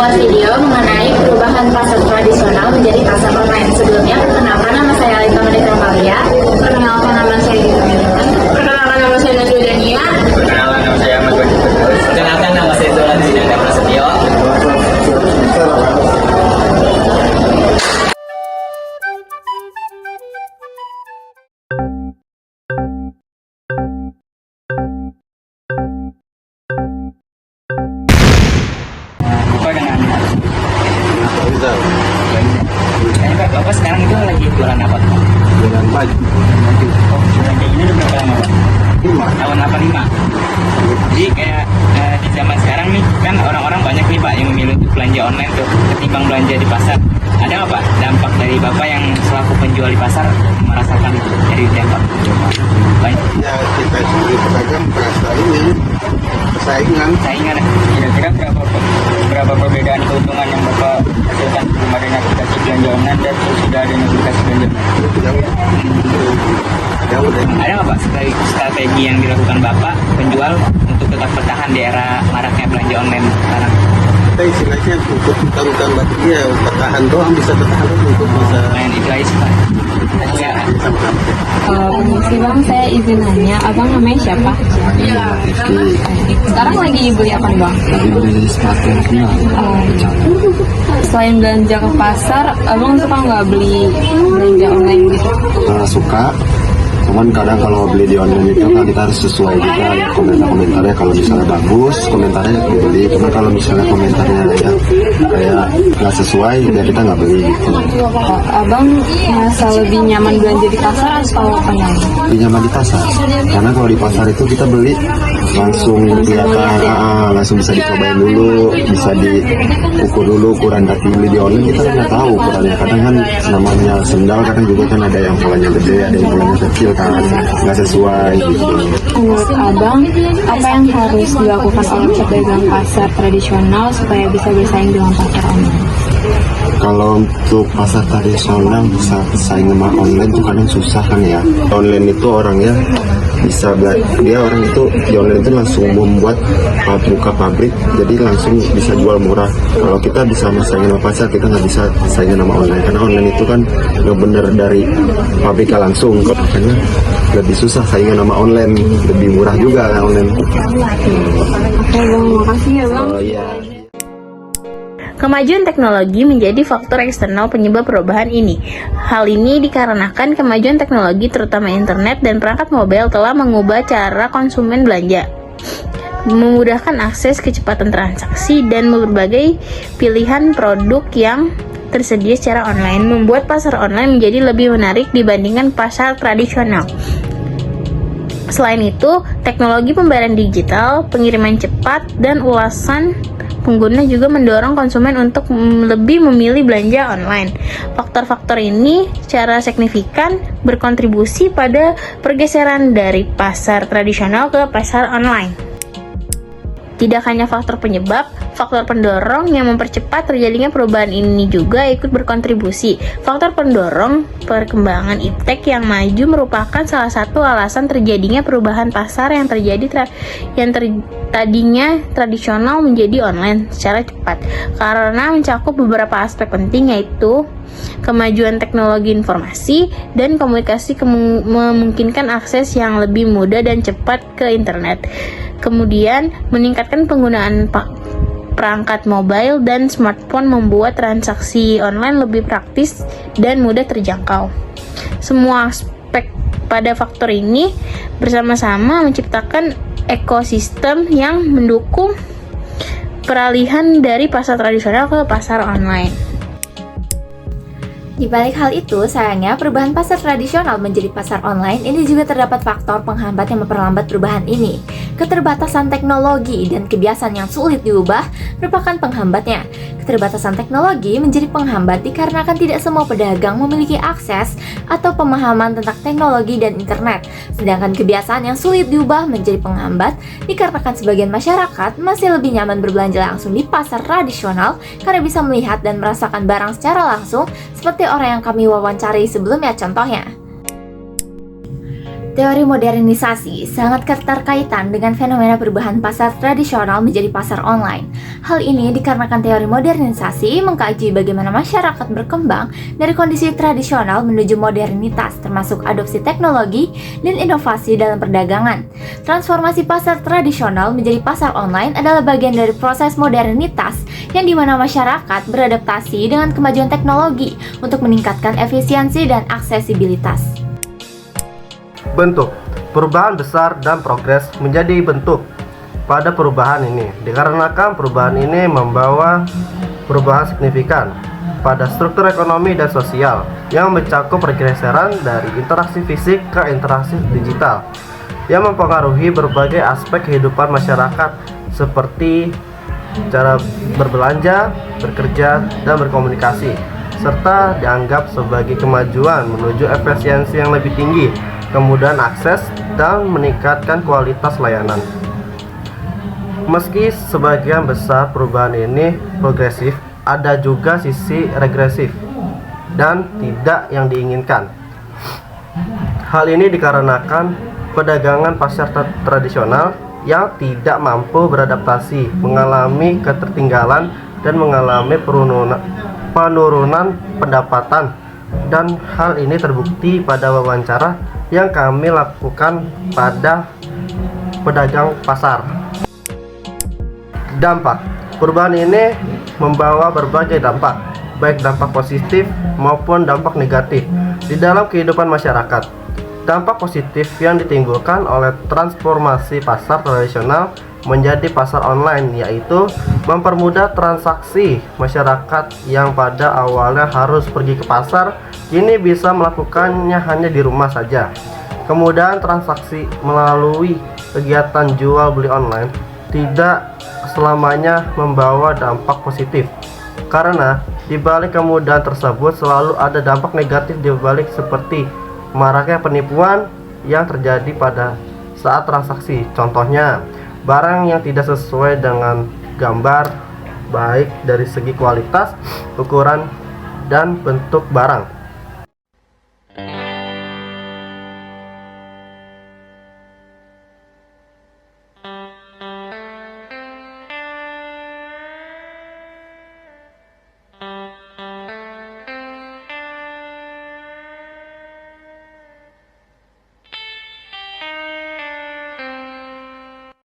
membuat video mengenai perubahan pasar tradisional menjadi pasar online. Sebelumnya, perkenalkan nama saya Alita Medika Malia. Perkenalkan nama saya Dita Miliwan. Perkenalkan nama saya Najwa Dania. Perkenalkan nama saya Ahmad Wajib. Perkenalkan nama saya Zolan Zinanda Prasetyo. Bapak sekarang itu lagi jualan apa? Jualan baju. Oh, jualan kayak gini udah berapa lama, Pak? Tahun 85. Jadi kayak di zaman sekarang nih kan orang-orang banyak nih Pak yang memilih untuk belanja online tuh ketimbang belanja di pasar. Ada nggak Pak dampak dari Bapak yang selaku penjual di pasar merasakan dari dampak? Banyak. Ya kita sebagai pedagang merasa ini persaingan. Saingan kira-kira berapa perbedaan keuntungan yang Bapak hasilkan kemarin aplikasi belanja online dan sudah ada aplikasi belanja online? Jauh deh. Ada nggak Pak strategi yang dilakukan Bapak penjual untuk tetap bertahan di era maraknya belanja online sekarang? Kita istilahnya untuk utang-utang baterai bertahan doang, bisa bertahan untuk bisa Main itu aja sih Pak. Ya, sama-sama. Permisi bang, saya izin nanya, abang namanya siapa? Sekarang lagi beli apa bang? Lagi beli sepatu Selain belanja ke pasar, abang suka nggak beli belanja online gitu? suka, cuman kadang kalau beli di online itu kan kita harus sesuai juga lihat komentarnya. Kalau misalnya bagus komentarnya dibeli, cuma kalau misalnya komentarnya ya kayak nggak sesuai ya kita nggak beli gitu. Abang merasa lebih nyaman belanja di pasar atau online? Lebih nyaman di pasar, karena kalau di pasar itu kita beli langsung kelihatan, langsung bisa dicobain dulu, bisa diukur dulu ukuran. Tapi beli di online kita nggak tahu ukurannya. Kadang kan namanya sendal, kadang juga kan ada yang polanya gede, ada yang polanya kecil kan, nggak sesuai gitu. Menurut abang, apa yang harus dilakukan oleh pedagang pasar tradisional supaya bisa bersaing dengan pasar online? Kalau untuk pasar tradisional bisa saing sama online tuh kadang susah kan ya. Online itu orangnya bisa dia orang itu di online itu langsung membuat buka pabrik, jadi langsung bisa jual murah. Kalau kita bisa saingin sama pasar, kita nggak bisa saingin sama online, karena online itu kan nggak bener dari pabriknya langsung, makanya lebih susah saingin sama online, lebih murah juga kan online. Oke bang, makasih ya bang. Oh iya. Kemajuan teknologi menjadi faktor eksternal penyebab perubahan ini. Hal ini dikarenakan kemajuan teknologi terutama internet dan perangkat mobile telah mengubah cara konsumen belanja, memudahkan akses kecepatan transaksi dan berbagai pilihan produk yang tersedia secara online, membuat pasar online menjadi lebih menarik dibandingkan pasar tradisional. Selain itu, teknologi pembayaran digital, pengiriman cepat, dan ulasan pengguna juga mendorong konsumen untuk lebih memilih belanja online. Faktor-faktor ini secara signifikan berkontribusi pada pergeseran dari pasar tradisional ke pasar online. Tidak hanya faktor penyebab, faktor pendorong yang mempercepat terjadinya perubahan ini juga ikut berkontribusi. Faktor pendorong perkembangan iptek yang maju merupakan salah satu alasan terjadinya perubahan pasar yang tadinya tradisional menjadi online secara cepat, karena mencakup beberapa aspek penting, yaitu kemajuan teknologi informasi dan komunikasi memungkinkan akses yang lebih mudah dan cepat ke internet. Kemudian, meningkatkan penggunaan perangkat mobile dan smartphone membuat transaksi online lebih praktis dan mudah terjangkau. Semua aspek pada faktor ini bersama-sama menciptakan ekosistem yang mendukung peralihan dari pasar tradisional ke pasar online. Di balik hal itu, sayangnya perubahan pasar tradisional menjadi pasar online ini juga terdapat faktor penghambat yang memperlambat perubahan ini. Keterbatasan teknologi dan kebiasaan yang sulit diubah merupakan penghambatnya. Keterbatasan teknologi menjadi penghambat dikarenakan tidak semua pedagang memiliki akses atau pemahaman tentang teknologi dan internet. Sedangkan kebiasaan yang sulit diubah menjadi penghambat dikarenakan sebagian masyarakat masih lebih nyaman berbelanja langsung di pasar tradisional karena bisa melihat dan merasakan barang secara langsung, seperti orang yang kami wawancari sebelumnya contohnya. Teori modernisasi sangat keterkaitan dengan fenomena perubahan pasar tradisional menjadi pasar online. Hal ini dikarenakan teori modernisasi mengkaji bagaimana masyarakat berkembang dari kondisi tradisional menuju modernitas, termasuk adopsi teknologi dan inovasi dalam perdagangan. Transformasi pasar tradisional menjadi pasar online adalah bagian dari proses modernitas yang dimana masyarakat beradaptasi dengan kemajuan teknologi untuk meningkatkan efisiensi dan aksesibilitas. Bentuk perubahan besar dan progres menjadi bentuk pada perubahan ini dikarenakan perubahan ini membawa perubahan signifikan pada struktur ekonomi dan sosial yang mencakup pergeseran dari interaksi fisik ke interaksi digital yang mempengaruhi berbagai aspek kehidupan masyarakat seperti cara berbelanja, bekerja, dan berkomunikasi, serta dianggap sebagai kemajuan menuju efisiensi yang lebih tinggi, kemudahan akses, dan meningkatkan kualitas layanan. Meski sebagian besar perubahan ini progresif, ada juga sisi regresif dan tidak yang diinginkan. Hal ini dikarenakan pedagangan pasar tradisional yang tidak mampu beradaptasi, mengalami ketertinggalan, dan mengalami penurunan pendapatan. Dan hal ini terbukti pada wawancara yang kami lakukan pada pedagang pasar. Dampak perubahan ini membawa berbagai dampak, baik dampak positif maupun dampak negatif di dalam kehidupan masyarakat. Dampak positif yang ditimbulkan oleh transformasi pasar tradisional menjadi pasar online, yaitu mempermudah transaksi. Masyarakat yang pada awalnya harus pergi ke pasar kini bisa melakukannya hanya di rumah saja. Kemudian transaksi melalui kegiatan jual beli online tidak selamanya membawa dampak positif, karena di balik kemudahan tersebut selalu ada dampak negatif di balik, seperti maraknya penipuan yang terjadi pada saat transaksi. Contohnya, barang yang tidak sesuai dengan gambar, baik dari segi kualitas, ukuran, dan bentuk barang.